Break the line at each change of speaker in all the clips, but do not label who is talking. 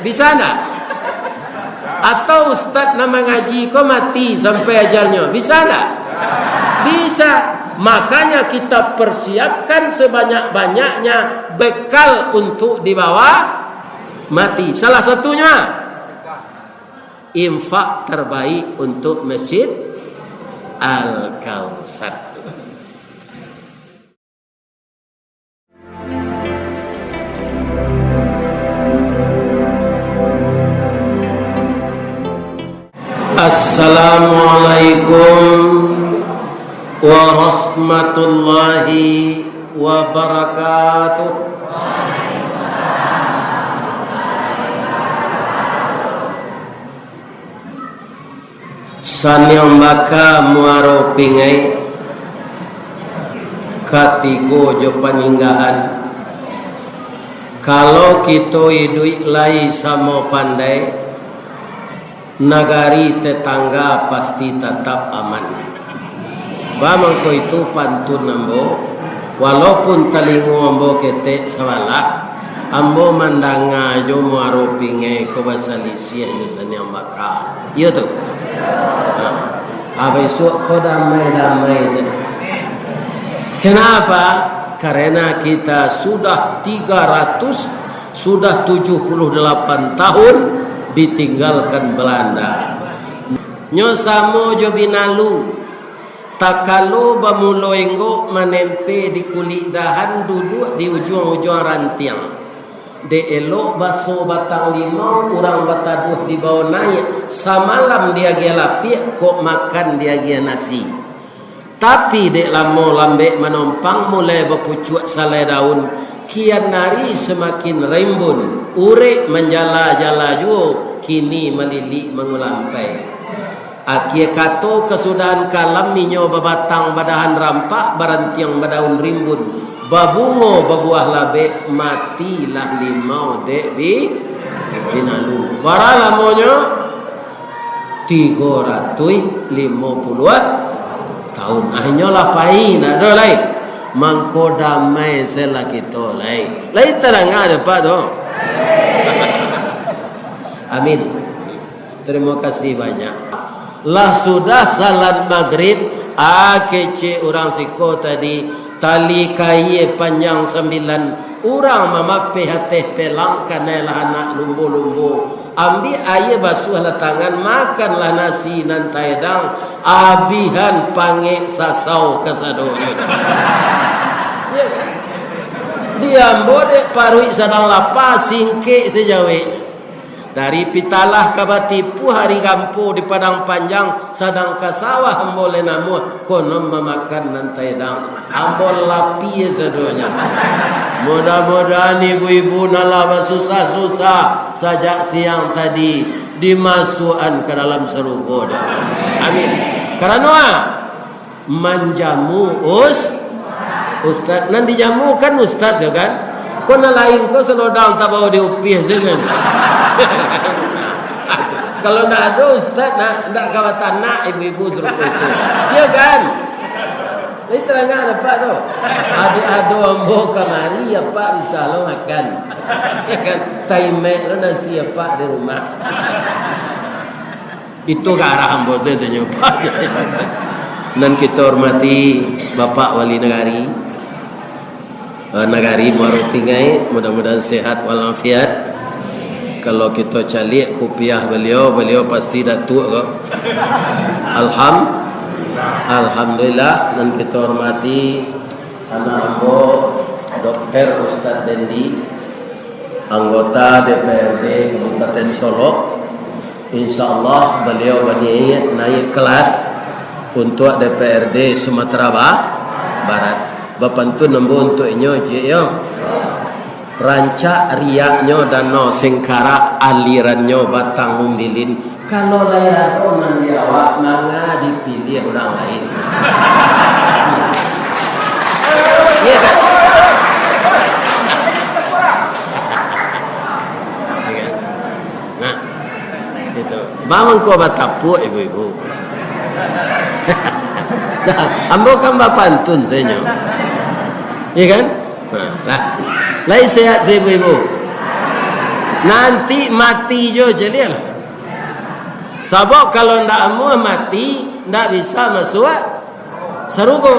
Bisa enggak? Atau ustaz nama ngaji kau mati sampai ajalnya, bisa enggak? Bisa. Makanya kita persiapkan sebanyak-banyaknya bekal untuk dibawa mati. Salah satunya infak terbaik untuk Masjid Al-Kautsar. Assalamualaikum warahmatullahi wabarakatuh. Sanyang baka muaro pingai katigo jo paninggaan. Kalau kita hidup lai sama pandai, nagari tetangga pasti tetap aman. Bamangko itu pantun ambo, walaupun talingo ambo ketek sawala, ambo mandanga jo muaro pingai ko basalisi nyo sanyang baka. Iyo tu. Apa esok kau damai-damai saja. Kenapa? Karena kita sudah 78 tahun ditinggalkan Belanda. Nyo samo jo binalu. Takalo bamuloenggo menempe di kulit dahan duduk di ujung-ujung rantiang. De elok baso batang limau, orang bataduh di bawah naik. Samalam dia gia lapik, kok makan dia gia nasi. Tapi dek lamo lambek menompang mulai berpucuk salai daun. Kian nari semakin rembun. Urek menjala-jala juo, kini melilik mengulampai. Akhir kato kesudahan kalam minyo babatang badahan rampak barantiang badaun rimbun. Babungo babuah labe matilah limau dek binalu. Bara lamonyo 350 tahun. Ahnyo lapai na do lai. Mangko damai sela kita lai. Lai terang ada pak dong. Amin. Terima kasih banyak. Lah sudah salat maghrib, kece orang siko tadi tali kaye panjang 9 orang mamape hateh pelang kanalah anak lumbu-lumbu. Ambil air basuh lah tangan, makanlah nasi nan taedang, abihan pange sasau kasado. Dia mbode parui sadang lapas singke sejawe. Dari pitalah kabatipu hari kampu di padang panjang sadang kasawah ambole namu konom memakan nantai dang ambol lapi sedonya. Mudah-mudahan ibu-ibu nala susah-susah sajak siang tadi dimasukkan ke dalam surga. Amin. Karena manjamu ustaz nan dijamu kan ustaz jo kan. Kau nak lain kau selodang tak bawa diupih jangan. Kalau nak ada ustaz nak kawatan nak ibu-ibu suruh itu. Ya kan? Ini terangan apa tu? Adik-adik ambo kamari ya pak bisa lo makan. Ya kan? Taimek lo nasi ya pak di rumah. Itu ke arah ambo saya tu nyoba. Dan kita hormati Bapak Wali Nagari Muaro Pingai, mudah-mudahan sehat walafiat. Kalau kita calik kopiah beliau pasti datuk kok. Alhamdulillah. Dan kita hormati anak ambo Dr. Ustaz Dendi, anggota DPRD Kabupaten Solo. InsyaAllah beliau naik kelas untuk DPRD Sumatera Barat. Bapak tu nembu untuk inyo je yo. Rancak riaknyo dan no singkara alirannya batang umbilin. Kalau layan orang di awak manga dipilih orang lain. Iya kan? Nah, itu. Bangun kau batapu ibu-ibu. Nah, ambo kan bapantun senyo. Iya kan? Nah, lain sehat si ibu-ibu. Nanti mati jo jadi lah. Sebab kalau ndak mau mati, ndak bisa masuk surga.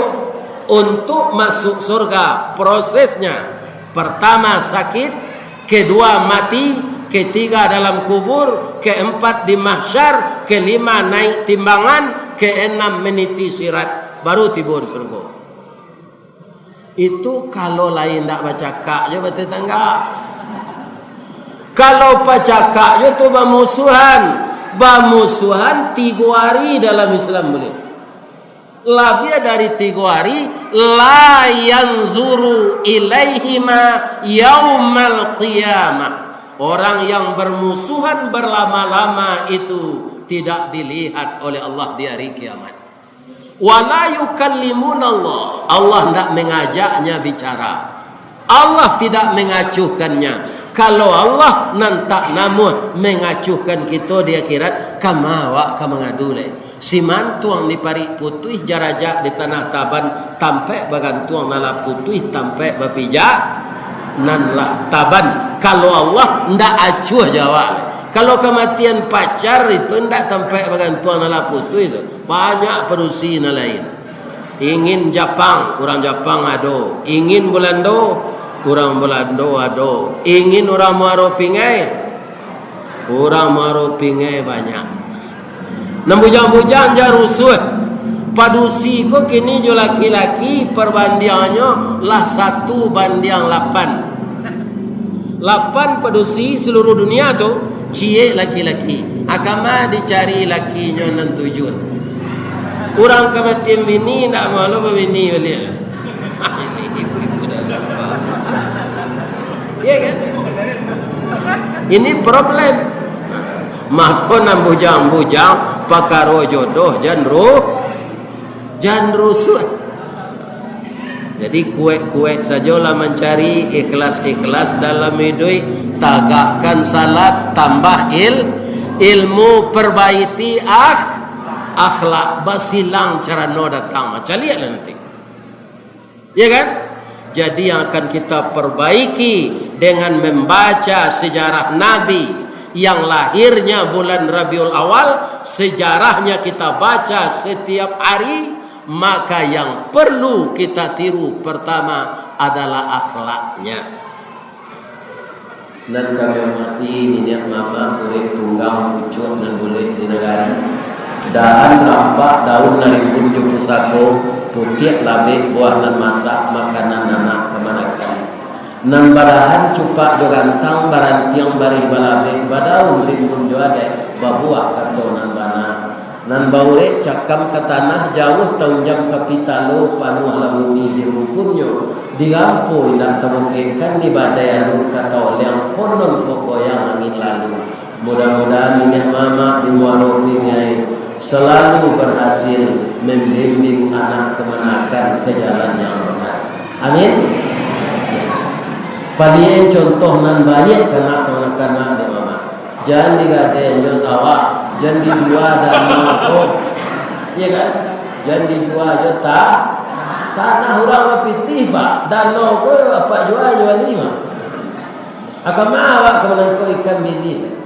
Untuk masuk surga prosesnya, pertama sakit, kedua mati, ketiga dalam kubur, keempat di mahsyar, kelima naik timbangan, keenam meniti sirat, baru tiba di surga. Itu kalau lain ndak baca kak je betul tangga. Kalau baca kak je tu bamusuhan 3 hari dalam Islam boleh. Lebih dari 3 hari, la yanzuru ilaihima yaumal qiyamah. Orang yang bermusuhan berlama-lama itu tidak dilihat oleh Allah di hari kiamat. Wala yukallimun Allah. Allah tidak mengajaknya bicara. Allah tidak mengacuhkannya. Kalau Allah nantak namun mengacuhkan kita di akhirat, kamawa kamangadu si mantuang di parik putih jarajak di tanah taban tampe bagantuang nala putih tampe bapijak nan lah taban. Kalau Allah ndak acuh jawab. Kalau kematian pacar itu ndak tampe bagantuang nala putih itu banyak perusi lain. Ingin Jepang, orang Jepang ado. Ingin Belanda, orang Belanda ado. Ingin orang Maro Pingai, orang Maro Pingai banyak. Nambujang-bujang jarusuh padusi ko kini jo laki-laki perbandingannya lah 1:8. 8 padusi seluruh dunia tu cie laki-laki. Agama dicari lakinya nan 7. Orang kematian bini ndak malu bini balik. Ini ibu-ibu dan apa? Ya kan? Ini problem. Maka nambujang-bujang pakaro jodoh jan rusuh. Jadi kuek-kuek sajalah mencari ikhlas-ikhlas dalam hidup, tagakkan salat, tambah ilmu, perbaiki akhlak, basilang cara no datang. Macam lihatlah nanti. Ya kan? Jadi yang akan kita perbaiki dengan membaca sejarah Nabi yang lahirnya bulan Rabiul Awal, sejarahnya kita baca setiap hari. Maka yang perlu kita tiru pertama adalah akhlaknya. Dan kami hormati niat mama boleh tunggang pucuk dan boleh di negara dan rampak daun narimbun jumpu sako putih labih buah dan masak makanan anak kemanakan nan barahan cupak jo gantang barantiang bari balabe badaun rimbun jo ada babuah kartonan bana nan baure cakam ke tanah jauh taunjam kapitalo panuh lamuni di rukunyo digampo indak temungkinkan di badai anu kata yang konon pokoyang angin lalu. Mudah-mudahan ini mama di muarofinya selalu berhasil membimbing anak kemanakan ke jalan yang benar. Amin. Palien contoh nan banyak kanak-kanak di mama. Jangan digadein jo sawah, jangan dijual dan mau. Iya kan? Jangan dijual jo tanah orang pitih pak dan no ko apa jual lima. Akan awak kemenang ko ikan bini.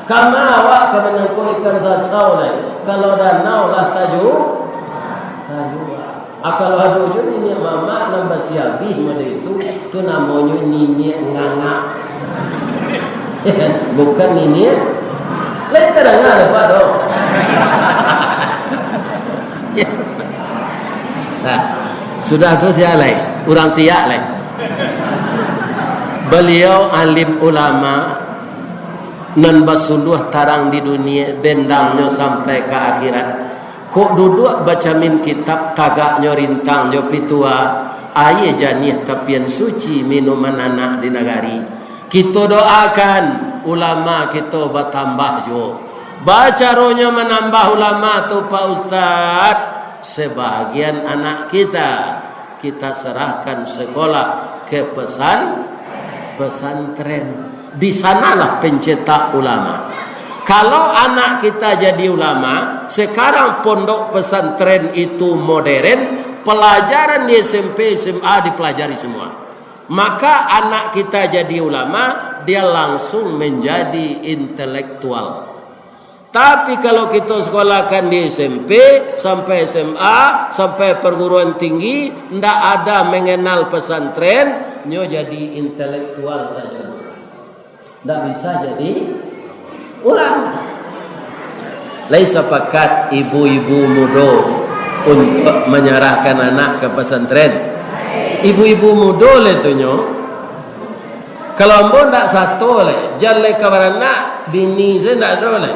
Kamu awak kemenang ko ikan sasau lai. Kalau danau lah taju. Akal hadu jo ni mama nambah siabi made itu tu namanya nini nganga. Bukan nini. Lain terang ada pak do. Nah, sudah tu siap lai, orang siap lai. Beliau alim ulama nan basuluh tarang di dunia, bendangnya sampai ke akhirat. Kok duduk baca min kitab tagaknya rintangnya pitua, aye janih tapian suci minuman anak di negari. Kita doakan ulama kita bertambah jo. Baca rohnya menambah ulama tu Pak Ustaz. Sebahagian anak kita serahkan sekolah ke pesantren. Di sanalah pencetak ulama. Kalau anak kita jadi ulama, sekarang pondok pesantren itu modern, pelajaran di SMP SMA dipelajari semua. Maka anak kita jadi ulama, dia langsung menjadi intelektual. Tapi kalau kita sekolahkan di SMP sampai SMA sampai perguruan tinggi, ndak ada mengenal pesantren, nyo jadi intelektual saja. Ndak bisa jadi ulama. Laisa pakat ibu-ibu muda untuk menyerahkan anak ke pesantren. Ibu-ibu muda le tu nyo. Kalau ambo ndak satu le, jalan ke anak bini saya ndak ada le.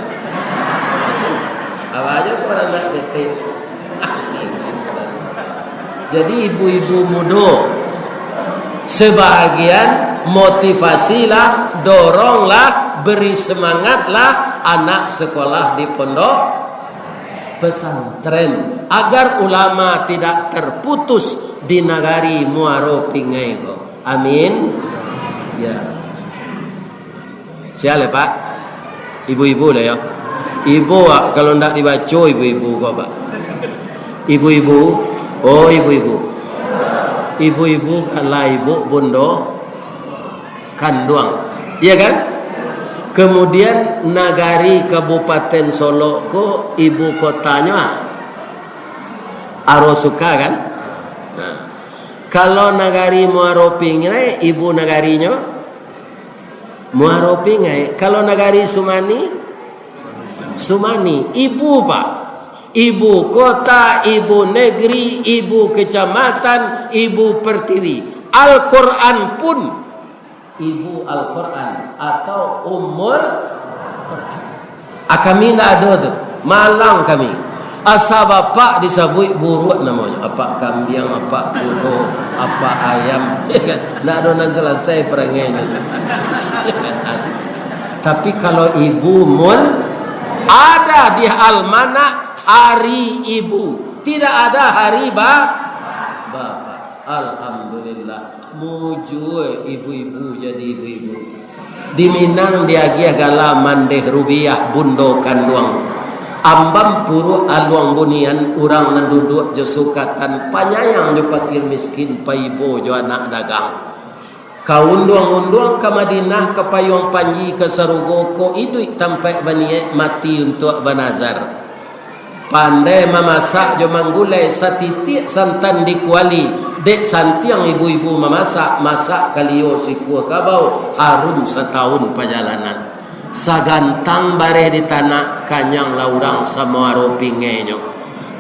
Apa aja kepada anak kecil. Jadi ibu-ibu muda, sebahagian motivasilah, doronglah, beri semangatlah anak sekolah di pondok pesantren agar ulama tidak terputus di nagari Muaro Pingai. Amin. Ya. Siapa Pak? Ibu-ibu lah ya. Ibu kalau ndak dibaca ibu-ibu kok Pak. Ibu-ibu, oh ibu-ibu. Ibu-ibu adalah ibu bondo kandung. Iya kan? Kemudian nagari Kabupaten Solo ko ibu kotanya Arosuka kan? Nah. Kalau nagari Muaro Pingai ibu nagarinya Muaro Pingai. Kalau nagari Sumani, ibu Pak, ibu kota, ibu negeri, ibu kecamatan, ibu pertiwi. Al-Quran pun ibu Al-Quran atau Ummul Quran. Kami tidak ada tu, malang kami. Asal bapak disebut buruk namanya, apa kambing, apa kudo, apa ayam. Tidak ada yang selesai perangainya. Tapi kalau ibu mul ada di almanak hari ibu, tidak ada hari bapak. Alhamdulillah, mujur ibu-ibu jadi ibu-ibu. Di Minang dia gala mandeh rubiah bundo kanduang. Ambam puru aluang bunian urang nan duduk jo sukatan panyayang jo pakir miskin paibo jo anak dagang. Kaunduang-unduang ke Madinah ke Payung Panji ke Sarugo ko itu tampai baniye mati untuk banazar. Pandai memasak jo manggulai satitik santan di kuali. Dek santiang ibu-ibu memasak masak kalio si kuah kabau harum setahun perjalanan. Sagantang bare di tanah kanyang laurang Samuaro Pingenyo.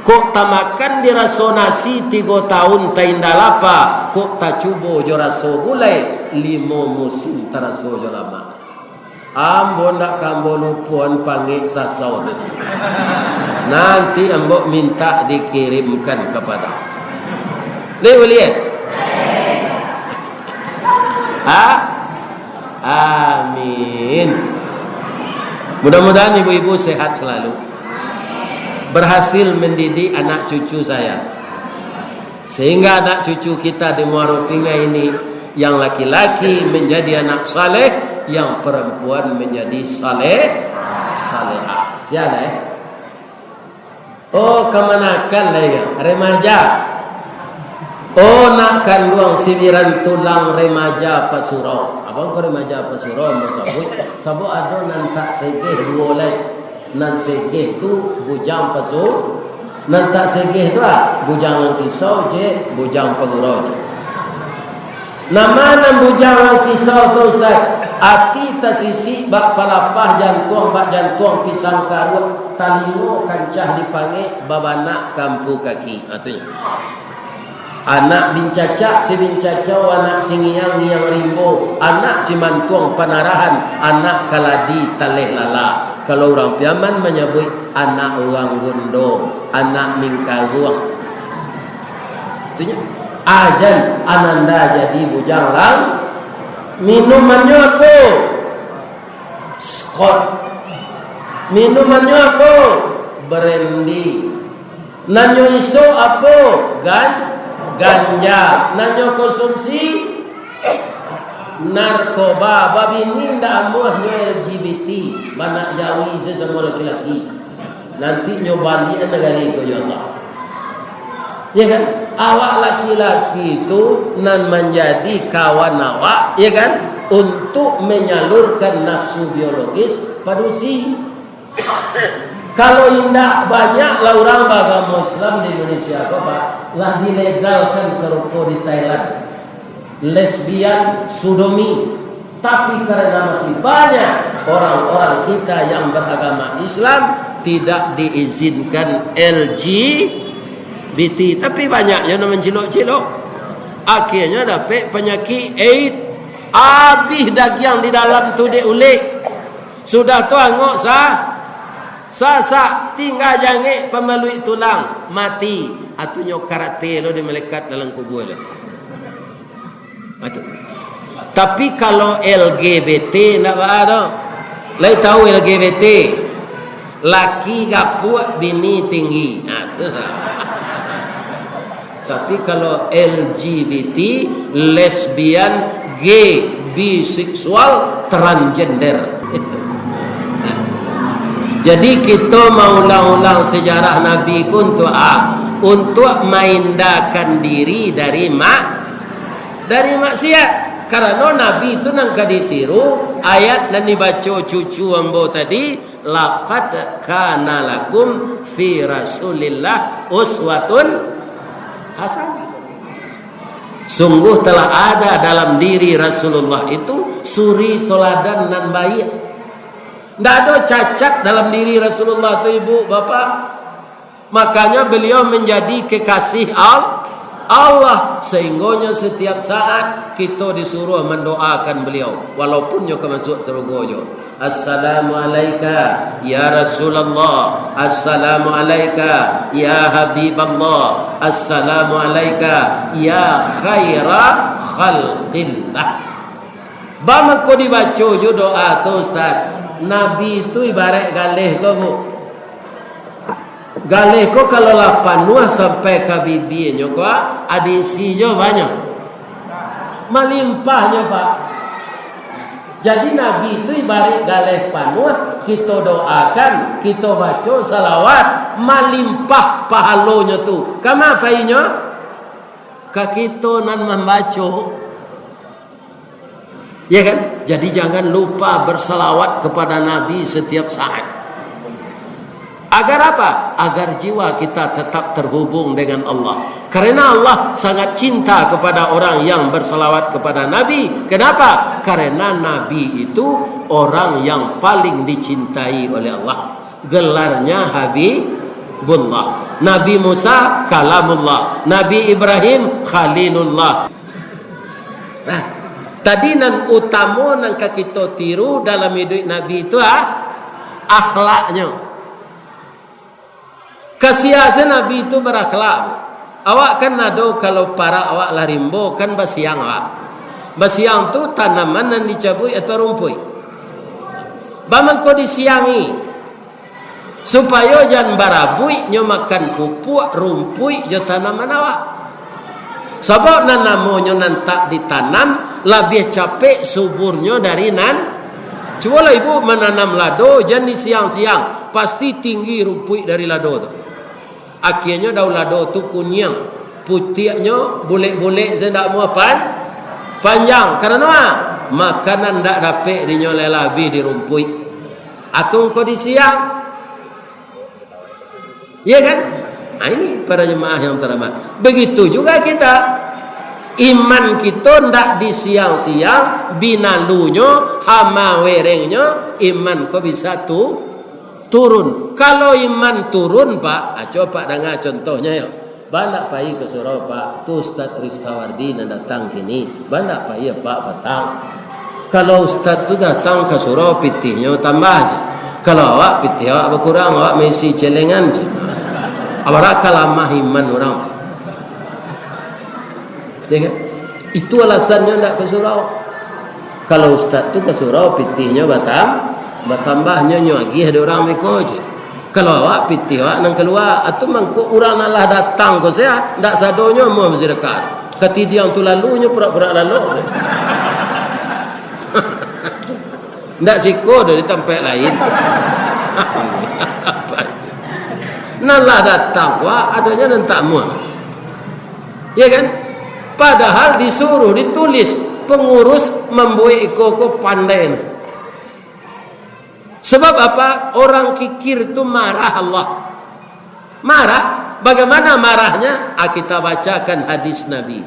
Kok tamakan dirasonasi 3 tahun ta indalapa, kok ta cubo jo raso gulai 5 musim taraso jo lama. Ambo ndak kambo lupuan panggil sasau tadi. Nanti ambo minta dikirimkan kepada. Lihat. Amin. Mudah-mudahan ibu-ibu sehat selalu. Berhasil mendidik anak cucu saya, sehingga anak cucu kita di Muaro Pingai ini yang laki-laki menjadi anak saleh, yang perempuan menjadi salehah. Siapa Oh kemanakan lagi remaja. Oh nak kandung sibiran tulang remaja Pasuro. Apa kau remaja Pasuro? Sabu ada nantak segeh dua lagi. Nan segeh tu bujang pasur, nan tak segeh tu bujang kisau je, bujang pengurau je. Nama nan bujang kisau tu Ustaz, ati tasisi bak palapah jantung pisang karut talingo kancah dipanggil babana kampu kaki. Artinya anak bincacak si bincacau, anak si ngiyang rimbo, anak si mantuang panarahan, anak kaladi taleh lala. Kalau orang Piaman menyebut anak orang gondo, anak mingkaruang. Itunya ajan ananda jadi bujang lang. Minumannya apa? Scott. Minumannya apa? Brandy. Nanyo iso apa? Ganja. Nanyo konsumsi narkoba. Babi ini ndak amuahnya LGBT, mana jawi sesama laki-laki. Nanti nyobali negara itu ya Allah. Ya kan? awak laki-laki itu nan menjadi kawan awak, ya kan, untuk menyalurkan nafsu biologis padusi. Kalau indah banyak lah orang beragama Islam di Indonesia, Pak, lah dilegalkan serupa di Thailand, lesbian, sodomi. Tapi karena masih banyak orang-orang kita yang beragama Islam tidak diizinkan LGBT, tapi banyaknya yang mencilok-cilok, akhirnya dapat penyakit AIDS. Habis daging di dalam tu diulik, sudah tu angok sasak tinggal jangik pemeluk tulang mati, atunya karate lo di melekat dalam kubur lo. Atu. Tapi kalau LGBT nak ada, lai tahu LGBT, laki gapuk bini tinggi. Tapi kalau LGBT, lesbian, gay, biseksual, transgender. Jadi kita mau ulang-ulang sejarah Nabi untuk mengindahkan diri dari maksiat. Karena Nabi itu nang ditiru ayat dan dibaca cucu ambo tadi, laqad kana lakum fi rasulillah uswatun hasanah. Sungguh telah ada dalam diri Rasulullah itu suri teladan dan baik. Tidak ada cacat dalam diri Rasulullah itu, ibu bapak. Makanya beliau menjadi kekasih Allah, sehingga setiap saat kita disuruh mendoakan beliau walaupun nyo masuk surga. Assalamualaikum ya Rasulullah, assalamualaikum ya Habiballah, assalamualaikum ya khaira khalqillah. Bama ko dibaca jo doa tu Ustaz. Nabi itu ibarat galih ko, Bu. Galih ko kalau lapanua sampai ke bibinya ko, adisinya banyak. Melimpahnya, Pak. Jadi Nabi itu ibarat galih panua, kita doakan, kita baca salawat, melimpah pahalonya tu. Kama painya? Ka kita nan membaca. Ya kan? Jadi jangan lupa bersalawat kepada Nabi setiap saat. Agar apa? Agar jiwa kita tetap terhubung dengan Allah. Karena Allah sangat cinta kepada orang yang bersalawat kepada Nabi. Kenapa? Karena Nabi itu orang yang paling dicintai oleh Allah. Gelarnya Habibullah. Nabi Musa Kalamullah. Nabi Ibrahim Khalilullah. Nah, tadi nan utama nan kita tiru dalam hidup Nabi itu akhlaknya. Kasihasan Nabi itu berakhlak. Awak kan nado kalau para awak larimbo kan basiang awak. Basiang tu tanaman yang dicabui atau rumpui. Bamang ko disiangi supaya jangan barabui nyo makan pupuk rumpui jo tanaman awak. Sebab nan namonyo nan tak ditanam lebih capek suburnya dari nan. Cuba lah ibu menanam lado jangan di siang-siang, pasti tinggi rumpui dari lado tu. Akhirnya daun lado tu kunyang, putihnya boleh-boleh saya tak mau panjang. Karena makanan tak dapat dinyoleh labi di rumpui. Atung kau di siang, ya kan? Nah, ini para jemaah yang terhormat. Begitu juga kita. Iman kita ndak di siang-siang, binalunya, hama werengnya, iman kau bisa turun. Kalau iman turun, Pak, coba dengar contohnya ya. Banyak pai ke surau, Pak. Tu Ustaz Rizkawardi yang datang kini. Banyak pai ya, Pak, petang. Kalau Ustaz tu datang ke surau, pitihnya tambah aja. Kalau awak pitih awak berkurang, awak mesti celengan je. Apakah lama iman orang? Ya kan? Itu alasannya tidak ke surau. Kalau Ustaz tu ke surau, pitihnya bertambahnya lagi ada orang meko je. Kalau awak pitih awak nang keluar, atau mangko orang Allah datang ke saya, tidak sadonya mau mesti dekat. Ketidiang tu lalunya pura-pura lalu. Tidak siko dari tempat lain. Nalah datang wah adanya dan tak muat. Ya kan? Padahal disuruh ditulis pengurus membuat iko pandai. Sebab apa? Orang kikir itu marah Allah. Marah. Bagaimana marahnya? Kita bacakan hadis Nabi.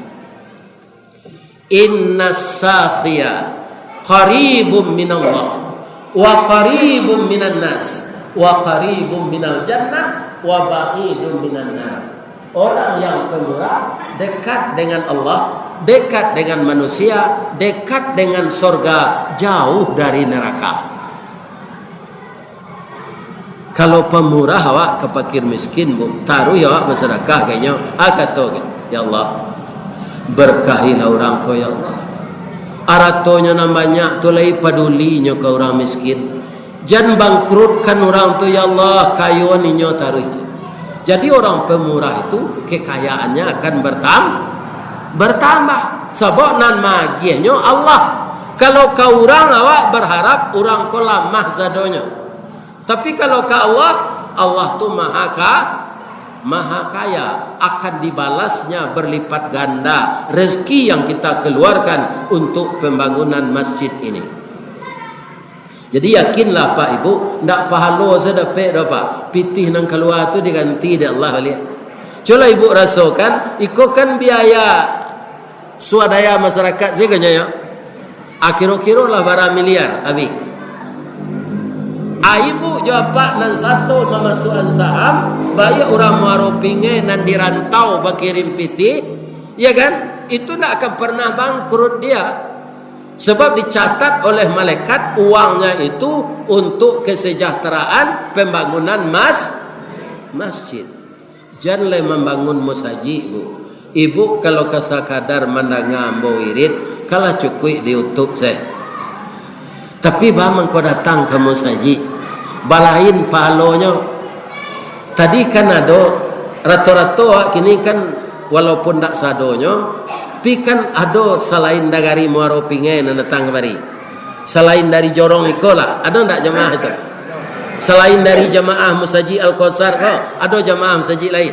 Inna safiya qaribum minallah wa qaribum minan nas wa qaribum minal jannah wa ba'idum minan nar. Orang yang pemurah dekat dengan Allah, dekat dengan manusia, dekat dengan surga, jauh dari neraka. Kalau pemurah awak ke fakir miskin, bu, taruh ya awak bersedekah kayaknya. Kata ya Allah, berkahilah orang ko ya Allah. Aratonya nan banyak tu lai padulinya ke orang miskin. Jangan bangkrutkan orang tu ya Allah, kayu ninyo taruh. Jadi orang pemurah itu kekayaannya akan bertambah. Sebab nan magiahnya Allah. Kalau kau orang awak berharap orang ko lamah zadonya. Tapi kalau ke Allah, Allah tu maha kaya, akan dibalasnya berlipat ganda rezeki yang kita keluarkan untuk pembangunan masjid ini. Jadi yakinlah Pak Ibu, ndak pahala sedepek dah Pak. Pitih nang keluar tu diganti di Allah balik. Coba Ibu rasakan, ikutkan biaya swadaya masyarakat seganya ya. Kira-kira lah barang miliar habis. Ibu jawab nan satu memasukkan saham, bayar orang muaropinge nan dirantau bakirim piti, ya kan? Itu nak akan pernah bangkrut dia. Sebab dicatat oleh malaikat uangnya itu untuk kesejahteraan pembangunan masjid. Janganlah membangun masjid, Bu. Ibu kalau kasakadar mendengar wirid, kalau cukup di YouTube saya. Tapi bang kau datang ke masjid, balain pahalonya. Tadi kan ada rato-rato kini kan walaupun tak sadonya, tapi kan ada selain dari muaropinge yang datang kemari. Selain dari jorong ikolah, ada tak jemaah itu? Selain dari jemaah Masjid Al-Kautsar kau, ada jemaah masjid lain.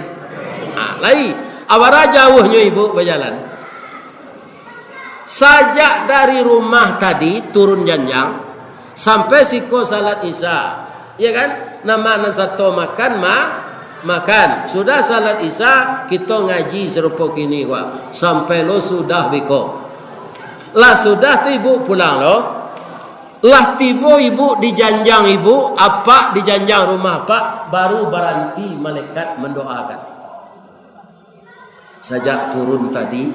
Lain. Awara jauhnya ibu berjalan. Sajak dari rumah tadi turun janjang sampai siko salat isya, ya kan? Nama satu makan makan. Sudah salat isya kita ngaji serupa kini wa. Sampai lo sudah biko. Lah sudah tu ibu pulang lo. Lah tiba ibu di janjang ibu, apa di janjang rumah Pak, baru berhenti malaikat mendoakan. Sajak turun tadi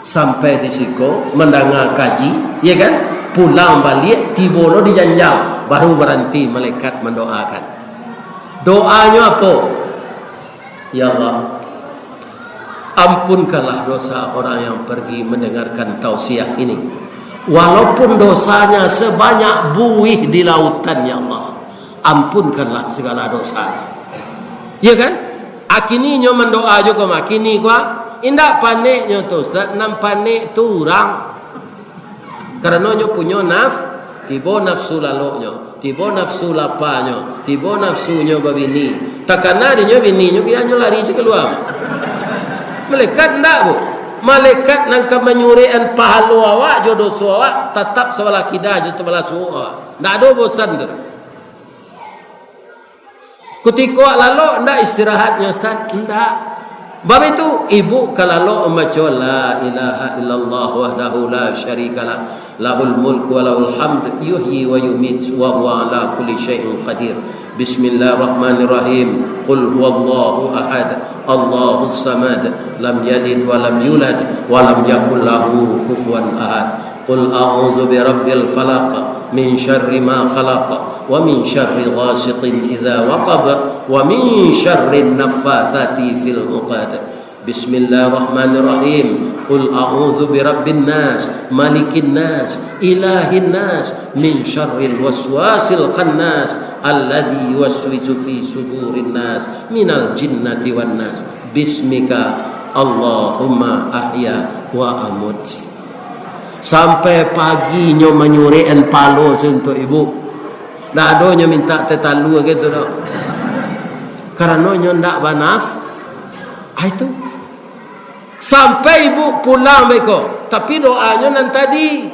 sampai di siko mendengar kaji, ya kan? Pulang balik tiba lo di janjang, baru berhenti malaikat mendoakan. Doanya apa? Ya Allah, ampunkanlah dosa orang yang pergi mendengarkan tausiah ini. Walaupun dosanya sebanyak buih di lautan, ya Allah, ampunkanlah segala dosa. Ya kan? Akininya mendoa juga makini gua. Indak paniknya tu, nam panik tu orang. Karena nyo punya tiba nafsu laloknya, tiba nafsu lapanya, tiba nafsunya babini. Takana dia bininya dia nyo lari keluar. Malaikat ndak bu. Malaikat nang ka menyurian pahala awak jodoh awak tetap sebelah kidah je sebelah suwa. Ndak ada bosan tu. Ketika lalu ndak istirahatnya Ustaz, ndak. Bab itu ibu kalau membaca la ilaha illallah wahdahu la syarikalah lahul mulku wa lahul hamd yuhyi wa yumit wa huwa ala kulli syai'in qadir. Bismillahirrahmanirrahim. Qul huwallahu ahad Allahus samad lam yalid wa lam yulad wa lam yakul lahu kufuwan ahad. Qul a'udzu birabbil falaq min syarri ma khalaq wa min syarri ghasiqin idza waqab wa min syarri naffatsati fil 'uqad. Bismillahirrahmanirrahim. Qul a'udzu birabbin nas malikin nas ilahin nas min syarril waswasil khannas alladzi yuwaswisu fi sudurin nas minal jinnati wan nas. Bismika Allahumma ahya wa amut. Sampai paginya menyurian palo untuk ibu. Ndak adanya minta tetalu gitu dah. Karena nyo ndak banaf. Itu. Sampai ibu pulang beko. Tapi doanya nan tadi.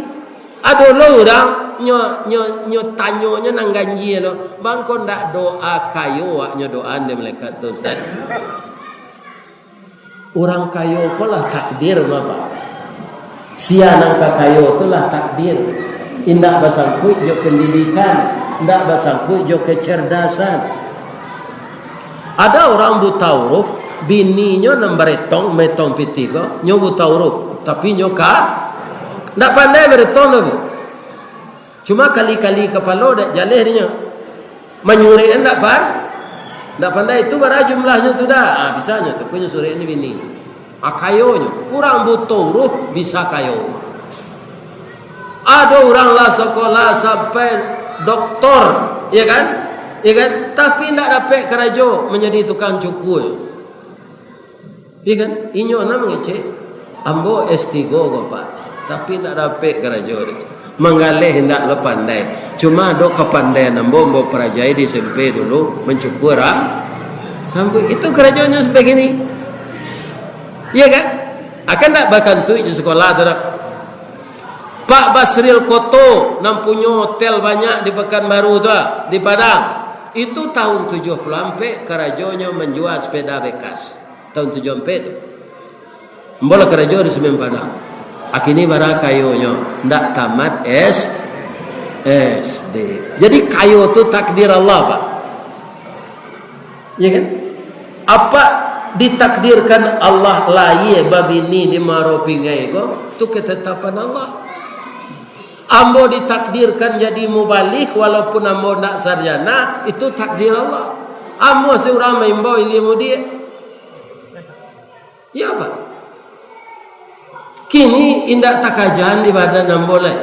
Ada orang nyo tanyonya nang ganji lo. Bang kau ndak doa kayo nyo doa ande malaikat tu Ustaz. Orang kayo ko lah takdir apa? Sia nang kayo tu lah takdir. Indak basangkut jo pendidikan, indak basangkut jo kecerdasan. Ada orang buta huruf, bininya nang beretong metong pitigo, nyo buta huruf, tapi nyo ndak pandai beretong tu. Cuma kali-kali kepala dak jaleh dia. Menyuri ndak pandai itu bara jumlahnya tu dah. Bisanya tu punya suri ini bini. Kayonya, orang buta huruf bisa kayo. Ada orang lah sekolah sampai doktor, ya kan? Ya kan? Tapi tidak dapat kerja menjadi tukang cukur. Ya kan? Inyo nak mengecek. Ambo S3 gopat. Tapi tidak dapat kerja. Mengalih hendak lo pandai. Cuma dok kepandaian ambo perajai di SMP dulu mencukur rambut. Itu kerjanya sebegini. Ya kan? Akan tak bahkan tu di sekolah tu. Pak Basril Koto nam punya hotel banyak di Pekanbaru tu, di Padang. Itu tahun 70 sampai kerajanya menjual sepeda bekas. Tahun 70 tu. Mbola keraja di Semen Padang. Akhirnya bara kayonya ndak tamat SD. Jadi kayo tu takdir Allah, Pak. Ya kan? Apa ditakdirkan Allah lahir babini di maropingai ko? Tu ketetapan Allah. Ambo ditakdirkan jadi mubalik walaupun ambo nak sarjana, itu takdir Allah. Ambo seorang membawa ilmu dia. Ya apa? Kini indak takajan di badan ambo lai.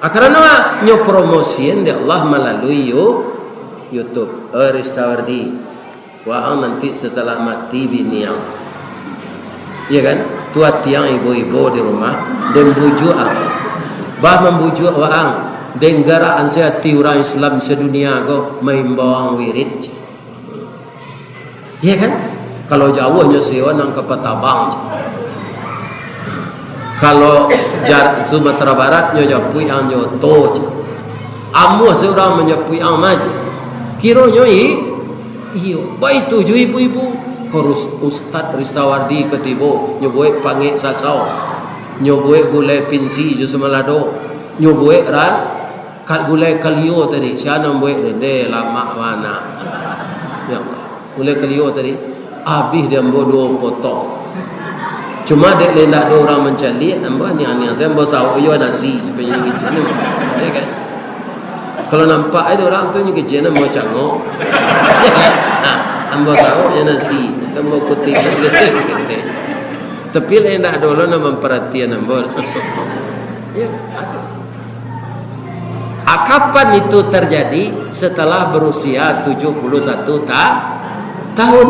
Karena nyo promosian di Allah melalui YouTube. Ristawardi. Wah nanti setelah mati bini yang. Ya kan? Tua tiang ibu-ibu di rumah dan bujuk apa? Bah membujuk orang denggara ansihati orang Islam sedunia ko maimbawang wirid. Ya kan? Kalau Jawa nyo sewa nang ke Petabang. Kalau Sumatera Barat nyo japui ang nyoto. Amu seorang menyapui ang maj. Kiro nyo iyo. Baik tujuh ibu-ibu. Korus Ustad Ristawardi ketibo nyo boy panggil sasau. Nyoboe gulai pinsi jo semalado nyoboe ran kat gulai kalio tadi siapa nyoboe dende lama mana ya gulai kalio tadi habis dia ambo 2 potong cuma dek lendak ada orang mencari ambo ni saya ambo sawo yo nasi sebenarnya gitu ni ya kan kalau nampak ada orang tu ni kerja ambo cangok ambo sawo yo nasi ambo kutik sikit tapi lain tak dulu nak memperhatian ambol. Ya, kapan itu terjadi? Setelah berusia 71 tahun.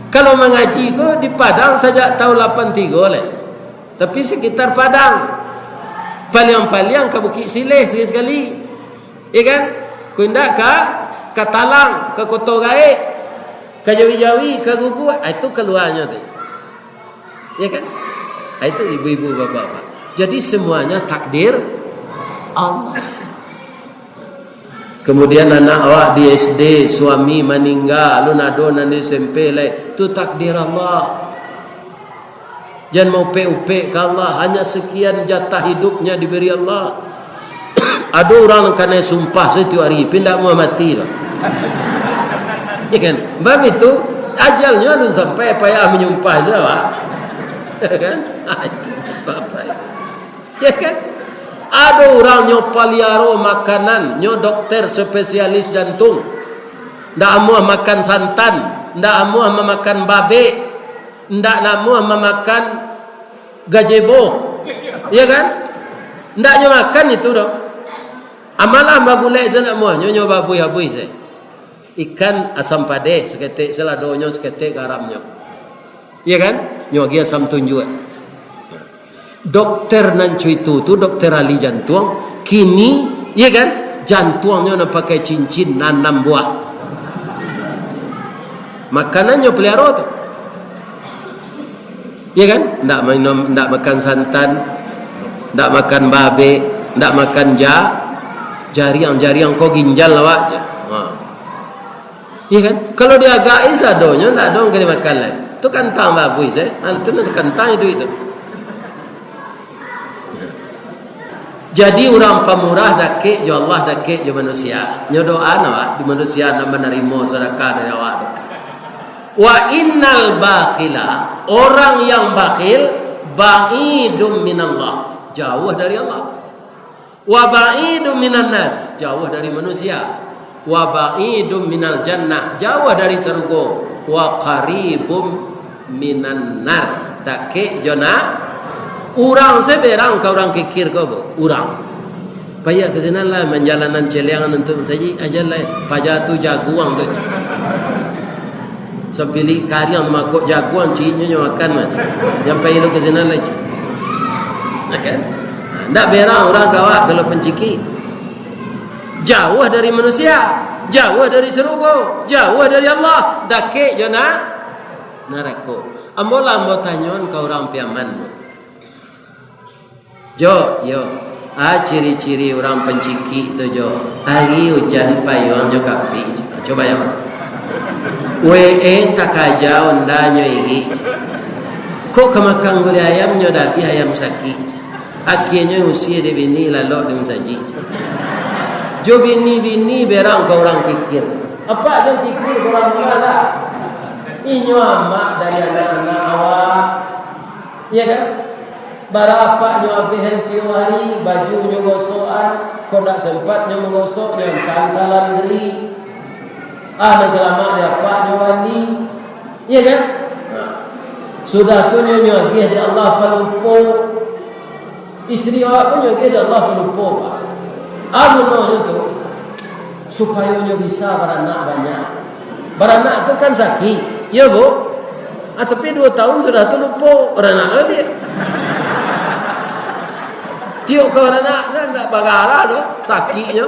Kalau mengaji kok di Padang saja tahun 83 oleh. Tapi sekitar Padang. Paliang-paliang ke Bukit Sileh sekali-sekali. Ya kan? Kundak ke Talang, ke Koto Gae, ke Jawi-Jawi, ke Gugu, itu keluarnya tu. Ya kan? Itu ibu-ibu bapak-bapak. Jadi semuanya takdir Allah. Kemudian anak awak di SD, suami meninggal, lu nado nanti SMP itu takdir Allah. Jangan mau pe-upe ke Allah, hanya sekian jatah hidupnya diberi Allah. Ada orang kena sumpah setiap hari, pindah mau mati lah. Ya kan? Bab itu ajalnya lu sampai payah menyumpah saja, Pak. Kan? Itu apa ya kan? Ada orang nyo paliaro makanan, nyo dokter spesialis jantung, ndak amuah makan santan, ndak amuah memakan babe, ndak amuah memakan gazebo, ya kan? Ndak nyo makan itu dong. Amalah bagulai sana amuah nyo babui-babui saya. Ikan asam pade seketik seladonyo seketik garamnya. Ya kan? Nyogia asam tunjuk. Dokter nancu itu dokter ahli jantung. Kini, ya kan? Jantungnya nak pakai cincin 6 buah. Makanannya pelihara tu. Ya kan? Ndak minum, ndak makan santan, ndak makan babe, ndak makan jariang kau ginjal awak je. Ya kan? Kalau dia agak sadonya ndak dong kena makan lah. Tu kantang babu je. Tu nak kantang itu. Jadi orang pemurah dakik jo Allah dakik jo manusia. Nyo doa awak di manusia nak menerima sedekah dari awak tu. Wa innal bakhila, orang yang bakhil ba'idum minallah, jauh dari Allah. Wa ba'idum minan nas, jauh dari manusia. Wa ba'idum minal jannah, jauh dari surga. Wa qaribum minan nar, dakik jona. Orang seberang kau orang kikir kau orang. Payah ke sana lah menjalanan celiangan untuk saji ajalah pajatu jaguang tu. Sebili kariang makuk jaguang cinya makan mah. Yang payah lu ke sana lah. Kan? Ndak berang orang kawak kalau penciki. Jauh dari manusia, jauh dari surga, jauh dari Allah, dakik jona neraka. Ambolah mau tanyon kau orang piaman. Jo, ciri-ciri orang penciki tu jo. Hari hujan payungnya kapi. Coba ya. Tak aja ondanya iri. Kok kemakang gula ayamnya tapi ayam sakit. Akhirnya usia dia bini lalu dia saji. Jo bini berang kau orang kikir. Apa yang kikir orang mana? Inyo amak dari anak-anak awak. Iya kan? Berapa nyo apihan tiap hari baju nyo gosokan, kau tak sempat nyo menggosok nyo kantor laundry. Nak lama dia apa nyo mandi, iya kan? Sudah tu nyo lagi di Allah pelupo, istri awak pun nyo lagi di Allah pelupo. Anu nyo tu supaya nyo bisa beranak banyak. Beranak tu kan sakit, ya bu. Tapi 2 tahun sudah tu lupa beranak lagi. Tiuk ke orang nak kan tak bagara tu sakitnya.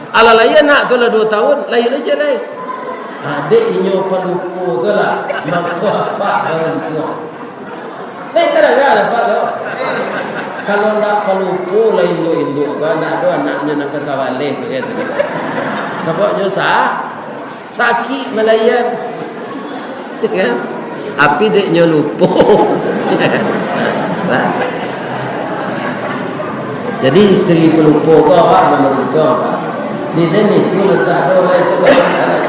Ala lain nak tu lah 2 tahun, lain aja lain. Adik inyo pelupo ke lah, mampu apa orang tua. Lain kadang-kadang apa tu? Kalau tak pelupo lah induk-induk kan, tak ada anaknya nak kesawaleh tu kan. Sebabnya sakit melayan. Kan? Api deknya lupa. Jadi isteri pelupa kau apa menurut kau? Di sini tu letak doa itu bersalah.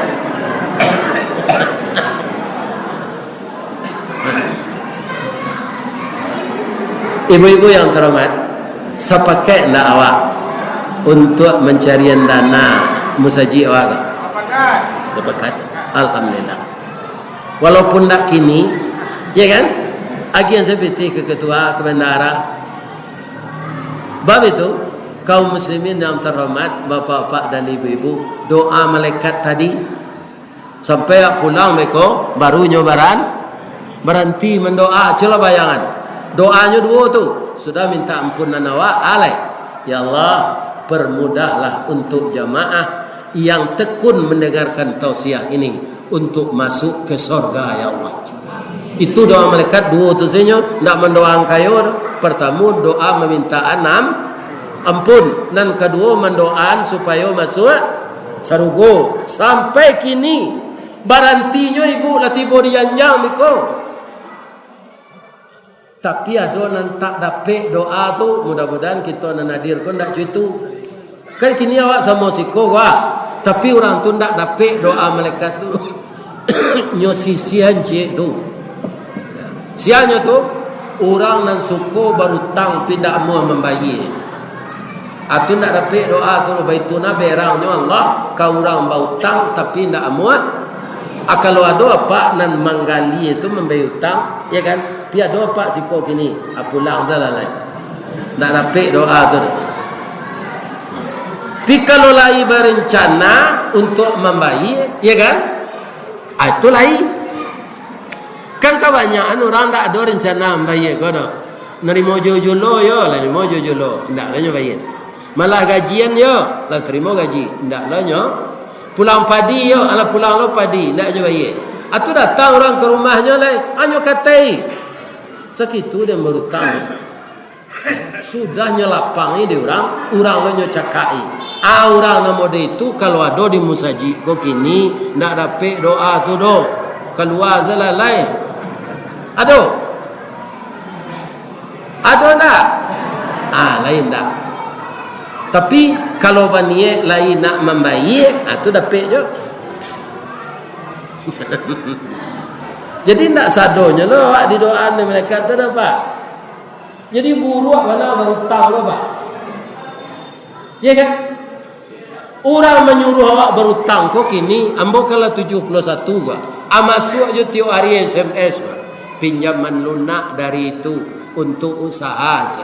Ibu-ibu yang terhormat, sepakai nak awak untuk mencarian dana musaji awak? Sepakat. Alhamdulillah. Walaupun tak kini, ya kan? Agian seperti ke ketua, ke bendara. Bab itu, kaum muslimin yang terhormat, bapak-bapak dan ibu-ibu, doa malaikat tadi, sampai pulang mereka, baru nyobaran, berhenti mendoa. Coba bayangan, doanya 2 tu, sudah minta ampunan awak, alai. Ya Allah, permudahlah untuk jamaah yang tekun mendengarkan tausiah ini, untuk masuk ke surga ya Allah. Itu doa malaikat 2 tu saja, nak mendoakan kayu. Pertama doa meminta ampun, dan kedua mendoakan supaya masuk surga. Sampai kini barantinya ibu lah tiba di janjang miko. Tapi ada nan tak dapat doa tu, mudah-mudahan kita nan hadir kon dak cuitu. Kan kini awak sama siko wah, tapi orang tu ndak dapat doa malaikat tu. Nyo sisian je tu. Sianya tu orang nan suko berhutang tidak mau membayar. Atu nak dapat doa tu baituna berangnya Allah, kau orang berhutang tapi tidak mau. Kalau ada apa nan manggali itu membayar hutang, ya kan? Pi ada apa siko kini, pulang salah lain. Tak dapat doa tu. Pi kalau lai berencana untuk membayar, ya kan? Itu lain. Kan kebanyakan orang tak ada rencana membayar kau dah. Nerima julo yo, lah nerima julo, ndak lah bayar. Malah gajian yo, lah terima gaji, ndak lah nyo. Pulang padi yo, ala pulang lo padi, ndak je bayar. Atu datang orang ke rumahnya lah, hanya katai. Segitu dia berutang. Sudah nyelapangi di orang nyo cakai. Orang nama dia itu kalau ada di musaji kok kini ndak dapat doa tu do. Keluar zalalai. Ada nak? Lain tak. Tapi kalau baniye lain nak membaik, tu dapat je. Jadi nak sadonya lo di doa ni mereka tu dapat. Jadi buruk mana berhutang lo pak? Ya kan? Orang menyuruh awak berhutang kok kini ambo kala 71 pak. Masuk je tiap hari SMS pak. Pinjaman lunak dari itu untuk usaha aja.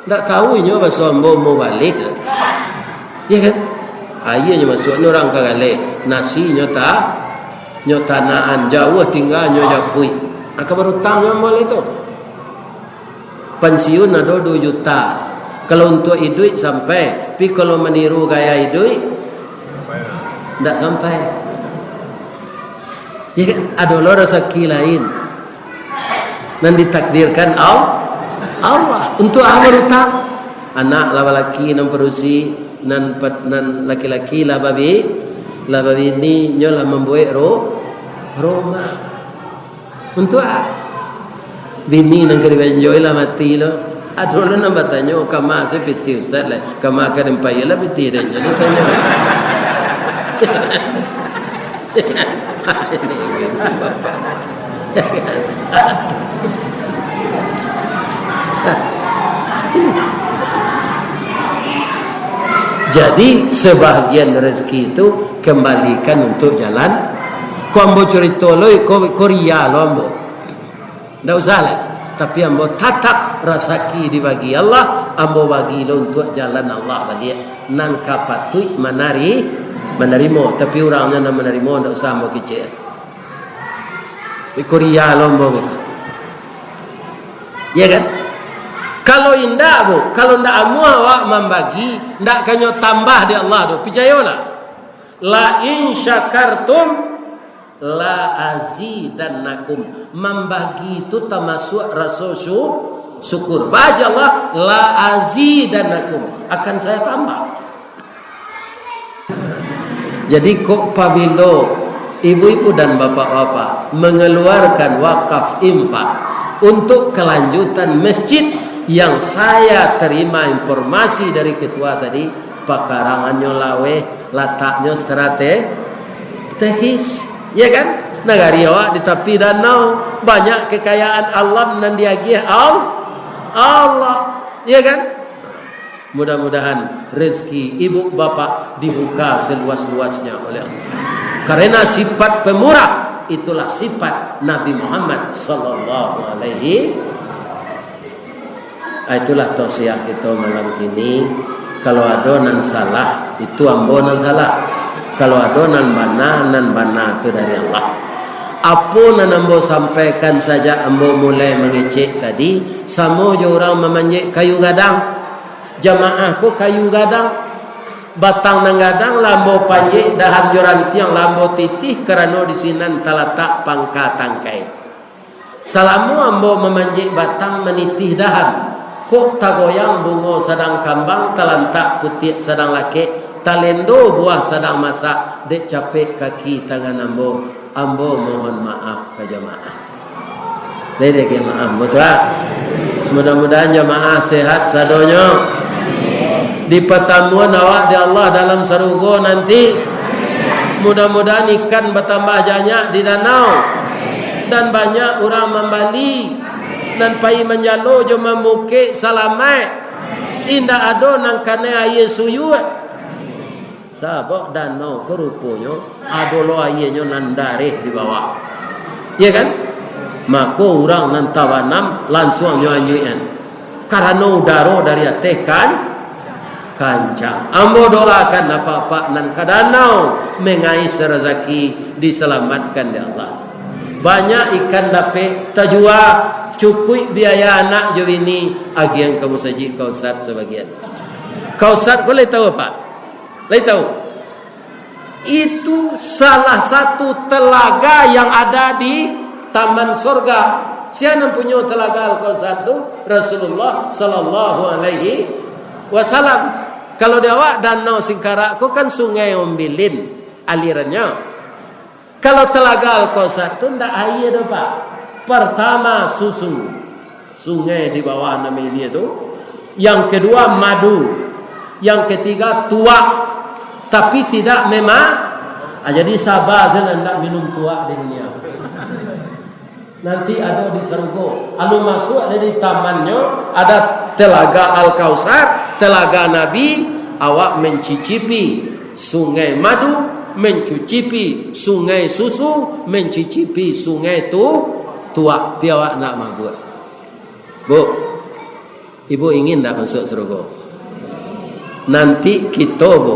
Tak tahu nyo pasal ambo mau balik. Ya kan? Ayahnya masuk ni orang kagale. Nasi nyo tanaan jauh tinggal nyo japui. Aka berhutang nyo ambo itu. Pensiun ada 2 juta. Kalau untuk hidup sampai, tapi kalau meniru gaya hidup tidak sampai. Ya kan? Ada lo rezeki lain dan ditakdirkan Allah untuk berhutang. Anak laki-laki nan perusi nan laki-laki lah babi ni nyolah membuat rumah untuk bini nang kari enjoy lah mati lo. Aduh lo nambah tanya kama saya piti ustaz lah. Kama akan empaya lah piti dan jadi tanya. Jadi sebahagian rezeki itu kembalikan untuk jalan. Kau ambo cerita lo, kau ria lo ambo. Tak usah lah. Tapi ambo tatap rezeki dibagi Allah, ambo bagi lo untuk jalan Allah bagi. Nan kapatui menerima. Tapi orangnya nak menerima tak usah ambo kecil. Korea lo ambo. Ya kan? Kalau indah bu, kalau ndak amu awak membagi, ndak kanyo tambah di Allah do. Picayolah. La in syakartum la azidannakum. Membagi itu termasuk rasa syukur. Baca Allah la azidannakum, akan saya tambah. Jadi kok pabilo ibu-ibu dan bapak-bapak mengeluarkan wakaf infak untuk kelanjutan masjid yang saya terima informasi dari ketua tadi, pekarangannya lawe, letaknya strategis. Ya kan? Negari awak di tepi danau banyak kekayaan alam dan diagih Allah. Ya kan? Mudah-mudahan rezeki ibu bapak dibuka seluas-luasnya oleh Allah. Karena sifat pemurah itulah sifat Nabi Muhammad sallallahu alaihi wasallam. Itulah tausiah kita malam ini. Kalau ada nan salah itu ambo nan salah. Kalau ada nan bana itu dari Allah. Apa nan ambo sampaikan saja ambo mulai mengecek tadi. Sama je orang memanjek kayu gadang. Jamaah ko kayu gadang. Batang nang gadang lambo panjek dahan joran tiang lambo titih kerana di sinan talatak pangka tangkai. Salamu ambo memanjek batang menitih dahan. Kok tagoyang bungo sedang kambang talantak putih sedang laki talendo buah sedang masak dek capek kaki tangan ambo mohon maaf ke jamaah. Dedek ya maaf betul. Mudah-mudahan jamaah sehat sadonyo. Di pertemuan awak di Allah dalam sarugo nanti mudah-mudahan ikan bertambah banyak di danau dan banyak orang membali dan pai menjalo jo memuke salamai indah ado nang kane aye suyu sabok danau kerupunyo ado lo ayenyo nan dareh di bawah. Ya kan? Maka orang nan tawanam langsung nyo anyuan karena udara dari ateh kancang. Ambo doakan apa-apa nan kadanau mengais rezeki diselamatkan di Allah. Banyak ikan dapat terjual cukup biaya anak jo ini agian kamu saji kausat sebagian. Kausat kau boleh tahu apa? Boleh tahu? Itu salah satu telaga yang ada di Taman Surga. Siapa punya telaga Al-Kausar tu? Rasulullah sallallahu alaihi wasallam. Kalau dia awak danau Singkarak ko kan sungai Ombilin alirannya. Kalau telaga Al-Kausar tu ndak air dah Pak. Pertama susu. Sungai di bawah namanya dia tu. Yang kedua madu. Yang ketiga tuak. Tapi tidak memang. Jadi sabar saya nak minum tuak di dunia. Nanti ada di Sergo. Lalu masuk ada di tamannya. Ada telaga Al-Kausar. Telaga Nabi. Awak mencicipi sungai madu. Mencicipi sungai susu. Mencicipi sungai tuak. Tapi awak nak mabuk. Bu. Ibu ingin tak masuk Sergo? Nanti kita bu.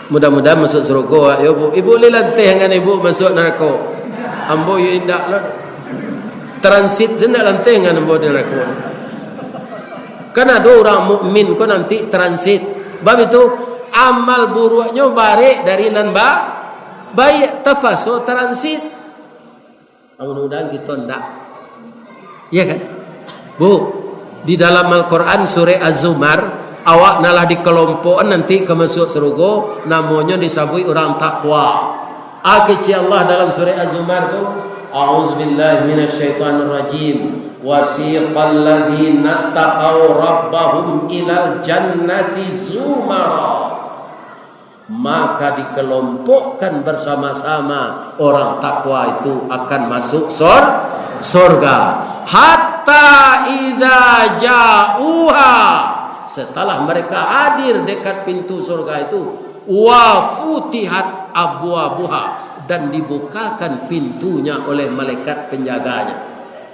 Mudah-mudahan masuk surga ya bu. Ibu boleh lantih dengan ibu masuk neraka. Ambo you indak lah. Transit sendak lantih dengan ambo di neraka. Kan ada orang mukmin ko nanti transit. Bab itu amal buruknya barik dari nan baik terpaso transit. Mudah-mudahan kita ndak. Iya kan? Bu, di dalam Al-Qur'an surah Az-Zumar awak nalah di kelompokan nanti ke masuk surga namanya disabui orang takwa. Kecil Allah dalam surah Az-Zumar tu a'udzubillahi minasyaitonir rajim wasiqal ladzina taqaw rabbahum ilal jannati zumara. Maka dikelompokkan bersama-sama orang takwa itu akan masuk surga hatta idza ja'uha. Setelah mereka hadir dekat pintu surga itu, wa futihat abwabuha, dan dibukakan pintunya oleh malaikat penjaganya.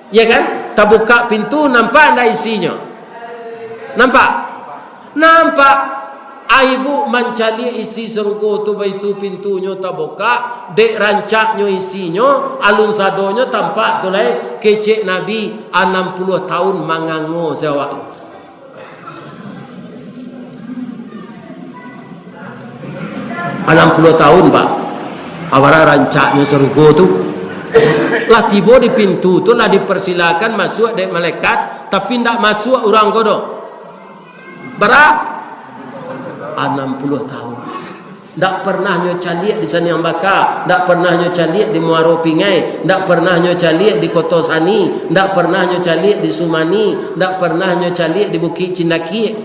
Ya kan? Terbuka pintu, nampak enggak isinya? Nampak? Nampak. Ibu mencari isi surga tu baitu pintunya terbuka, dek rancaknya isinya, alun sadonya tampak tulai kecek Nabi 60 tahun mangango sewak. 60 tahun Pak. Awara rancaknya surga tu. Lah tiba di pintu tu lah dipersilakan masuk dek malaikat, tapi ndak masuk orang kodo. Berapa? 60 tahun. Ndak pernah nyoca lihat di sana yang bakar, ndak pernah nyoca lihat di Muaro Pingai, ndak pernah nyoca lihat di Koto Sani, ndak pernah nyoca lihat di Sumani, ndak pernah nyoca lihat di Bukit Cindaki.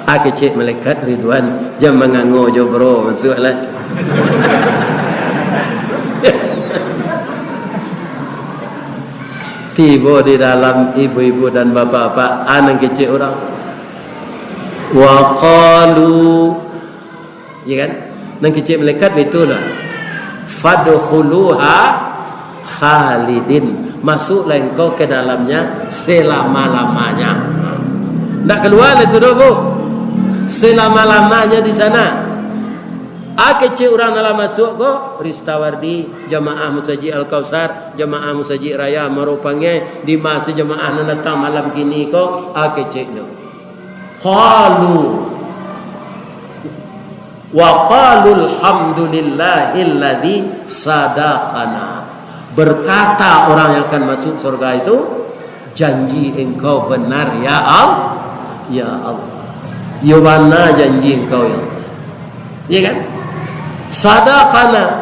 Kecik malaikat Ridwan jam mengango jo bro masuklah. Tiba di dalam ibu-ibu dan bapak-bapak anak kecik orang. Wa qalu, ya kan? Nang kecik malaikat betul lah. Fadkhuluha khalidin. Masuklah engkau ke dalamnya selama-lamanya. Ndak keluar itu dah bu. Selama-lamanya di sana. Kecil orang dalam masuk ko Ristawardi jamaah Musajid Al-Kausar, jamaah Musajid Raya Maropange di masa jamaah nan datang malam gini ko kecil no. Qalu wa qalu alhamdulillahilladzi sadaqana. Berkata orang yang akan masuk surga itu, janji engkau benar ya Allah. Ya Allah. Ya mana janji engkau ya? Ya kan? Sadaqana.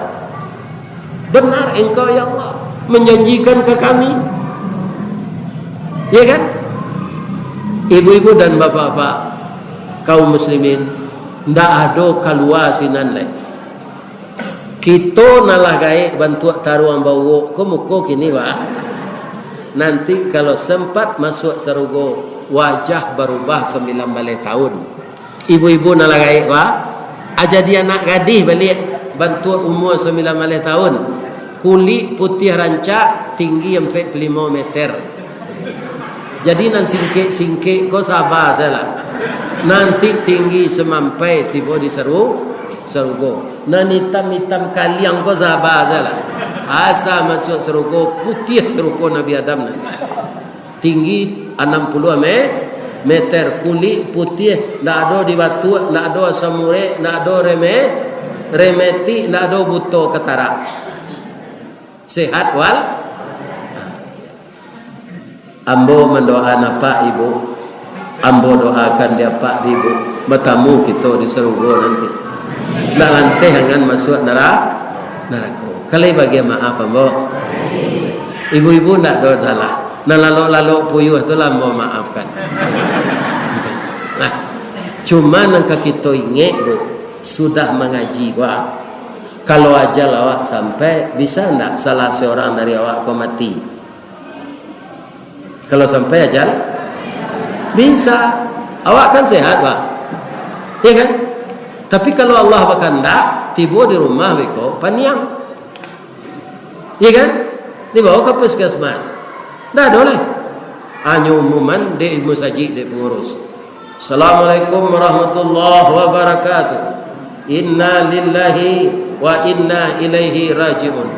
Benar engkau ya Allah menjanjikan ke kami. Ya kan? Ibu-ibu dan bapak-bapak kaum muslimin, ndak ada keluar sinan lek. Kita nalah gaek bantu taruang bau ko muko kini wa. Nanti kalau sempat masuk surga wajah berubah 9 tahun. Ibu-ibu nalagai wa aja dia nak gadis balik bantu umur 9 tahun. Kulit putih rancak, tinggi 45 meter. Jadi nan singkik kau sabar salah. Nanti tinggi semampai tiba di surga. Nan hitam kaliang kau sabar salah. Asa masuk surga putih serupa Nabi Adam nanti. Tinggi 60 meter, kulit putih, ndak ada di batu, ndak ada samure, ndak ada remeti, ndak ada buto ketara. sehat wal. Ambo mendoakan Pak Ibu, ambo doakan dia Pak Ibu, bertamu kita di surga nanti. Nak lantai jangan masuk neraka. Kali bagi maaf ambo. Ibu-ibu nak doa lah. Nah lalu puyuh tu lah ambo maafkan. Nah, cuma nangka kita ingat bu, sudah mengaji wah. Kalau ajal awak sampai, bisa enggak salah seorang dari awak kau mati? Kalau sampai ajal, bisa. Awak kan sehat wah, ya kan? Tapi kalau Allah berkehendak, tiba di rumah beko paniang, ya kan? Dibawa ke puskesmas, dah boleh. Hanya umuman di ilmu saji di pengurus. Assalamualaikum warahmatullahi wabarakatuh. Inna lillahi wa inna ilaihi raji'un.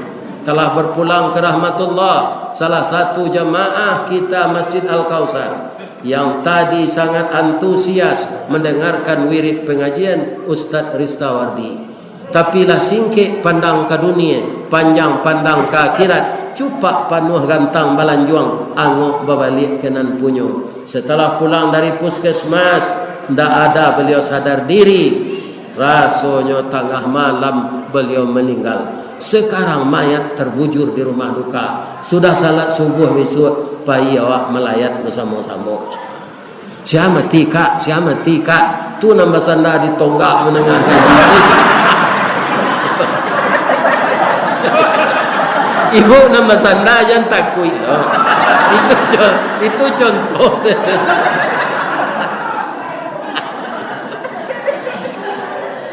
Telah berpulang ke rahmatullah salah satu jamaah kita Masjid Al-Kausar yang tadi sangat antusias mendengarkan wirid pengajian Ustadz Ristawardi. Tapi lah singkik pandang ke dunia, panjang pandang ke akhirat, cupak panuh gantang balanjuang, angok babalik kenan punyo. Setelah pulang dari puskesmas, ndak ada beliau sadar diri. Rasanya tengah malam beliau meninggal. Sekarang mayat terbujur di rumah duka. Sudah salat subuh besok, pai awak melayat bersama-sama. Siapa mati kak? Siapa mati kak? Tu nambah sanda di tonggak menengah gaji. Ibu nambah sanda jangan takui loh. Itu contoh.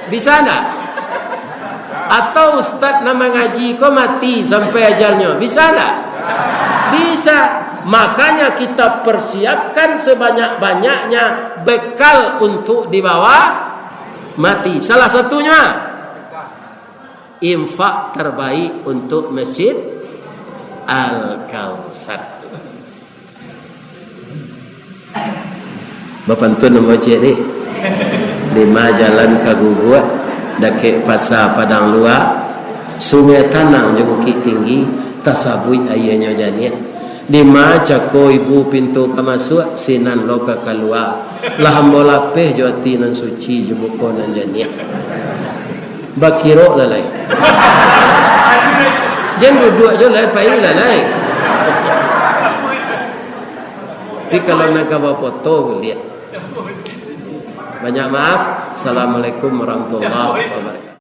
Bisa enggak? Atau ustaz nama ngaji kau mati sampai ajalnya, bisa enggak? Bisa. Makanya kita persiapkan sebanyak-banyaknya bekal untuk dibawa mati. Salah satunya infak terbaik untuk Masjid Al-Kausar. Bapak tu nama cik ni 5 jalan Kagugua, dake pasar Padang Luar, Sungai Tanang je Bukit Tinggi, tasabui ayahnya janiat. 5 cako ibu pintu ke masuk, sinan loka keluar. Laham bolapeh joti nan suci je buko nan janiat. Bakiro lalai. Jangan duduk je lalai, pai lalai. Tapi kalau mereka bawa foto, lihat. Banyak maaf. Assalamualaikum warahmatullahi wabarakatuh.